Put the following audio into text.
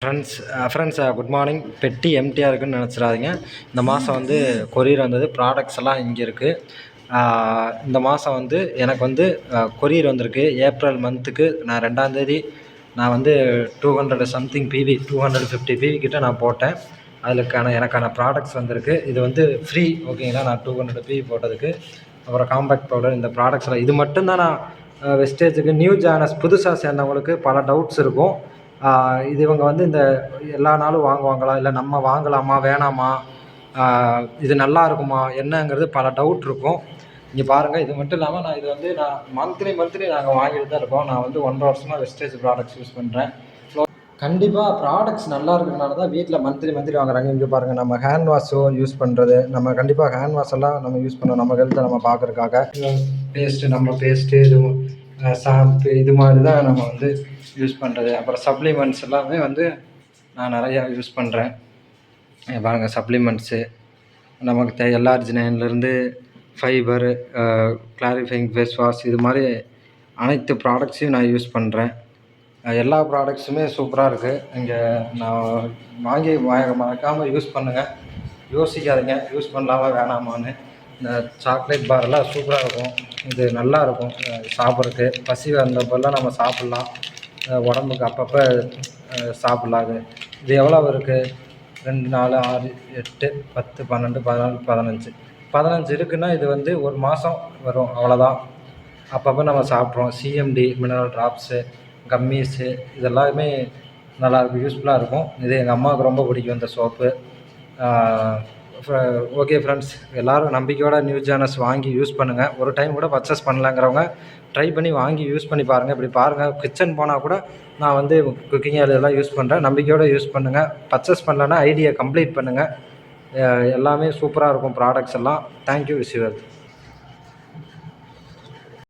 Friends good morning. பெட்டி எம்டியாக இருக்குதுன்னு நினச்சிடாதீங்க. இந்த மாதம் வந்து கொரியர் வந்தது. ப்ராடக்ட்ஸ் எல்லாம் இங்கே இருக்குது. இந்த மாதம் வந்து எனக்கு வந்து கொரியர் வந்திருக்கு. ஏப்ரல் மந்த்துக்கு நான் 2ஆந்தேதி நான் வந்து 200 சம்திங் பிவி 250 பிவி கிட்ட நான் போட்டேன். எனக்கான ப்ராடக்ட்ஸ் வந்திருக்கு. இது வந்து ஃப்ரீ, ஓகேங்களா? நான் 200 பிவி போட்டதுக்கு. அப்புறம் காம்பேக்ட் பவுடர், இந்த ப்ராடக்ட்ஸ்லாம் இது மட்டும்தான். நான் வெஸ்டேஜுக்கு நியூ ஜானஸ் புதுசாக சேர்ந்தவங்களுக்கு பல டவுட்ஸ் இருக்கும். இது இவங்க வந்து இந்த எல்லா நாளும் வாங்குவாங்களா, இல்லை நம்ம வாங்கலாமா வேணாமா, இது நல்லா இருக்குமா என்னங்கிறது பல டவுட் இருக்கும். இங்கே பாருங்கள், இது மட்டும் இல்லாமல் நான் இது வந்து நான் மந்த்லி நாங்கள் வாங்கிட்டு தான் இருக்கோம். நான் வந்து 1.5 வருஷமாக வெஸ்டேஜ் ப்ராடக்ட்ஸ் யூஸ் பண்ணுறேன். கண்டிப்பாக ப்ராடக்ட்ஸ் நல்லா இருக்கிறதுனால தான் வீட்டில் மந்த்லி வாங்குறாங்க. இங்கே பாருங்கள், நம்ம ஹேண்ட் வாஷோ யூஸ் பண்ணுறது, நம்ம கண்டிப்பாக ஹேண்ட் வாஷ் எல்லாம் நம்ம யூஸ் பண்ணோம் நம்ம ஹெல்த்தை நம்ம பார்க்குறதுக்காக. பேஸ்ட்டு இது ஷாம்பு இது மாதிரி தான் நம்ம வந்து யூஸ் பண்ணுறது. அப்புறம் சப்ளிமெண்ட்ஸ் எல்லாமே வந்து நான் நிறையா யூஸ் பண்ணுறேன். பாருங்கள், சப்ளிமெண்ட்ஸு நமக்கு எல்ஆர்ஜினைன்லேருந்து ஃபைபரு, கிளாரிஃபைங் ஃபேஸ் வாஷ், இது மாதிரி அனைத்து ப்ராடக்ட்ஸையும் நான் யூஸ் பண்ணுறேன். எல்லா ப்ராடக்ட்ஸுமே சூப்பராக இருக்குது. இங்கே நான் வாங்கி மறக்காமல் யூஸ் பண்ணுங்கள். யோசிக்காதீங்க யூஸ் பண்ணலாமா வேணாமான்னு. இந்த சாக்லேட் பாரெல்லாம் சூப்பராக இருக்கும். இது நல்லாயிருக்கும் சாப்பிட்றதுக்கு. பசி வந்தப்பெல்லாம் நம்ம சாப்பிட்லாம். உடம்புக்கு அப்பப்போ சாப்பிட்லாம். இது எவ்வளோ இருக்குது? 2, 4, 6, 8, 10, 12, 14, 15 இருக்குன்னா இது வந்து ஒரு மாதம் வரும், அவ்வளோதான். அப்பப்போ நம்ம சாப்பிட்றோம். சிஎம்டி மினரல் ட்ராப்ஸு, கம்மீஸு இதெல்லாமே நல்லாயிருக்கும், யூஸ்ஃபுல்லாக இருக்கும். இது எங்கள் அம்மாவுக்கு ரொம்ப பிடிக்கும் இந்த சோப்பு. ஓகே ஃப்ரெண்ட்ஸ், எல்லோரும் நம்பிக்கையோட நியூ ஜானஸ் வாங்கி யூஸ் பண்ணுங்கள். ஒரு டைம் கூட பர்ச்சேஸ் பண்ணலங்கிறவங்க ட்ரை பண்ணி வாங்கி யூஸ் பண்ணி பாருங்கள். இப்படி பாருங்கள், கிச்சன் போனால் கூட நான் வந்து குக்கிங் ஆயில் எல்லாம் யூஸ் பண்ணுறேன். நம்பிக்கையோடு யூஸ் பண்ணுங்கள். பர்ச்சேஸ் பண்ணலன்னா ஐடியை கம்ப்ளீட் பண்ணுங்கள். எல்லாமே சூப்பராக இருக்கும் ப்ராடக்ட்ஸ் எல்லாம். தேங்க்யூ. Wish you well.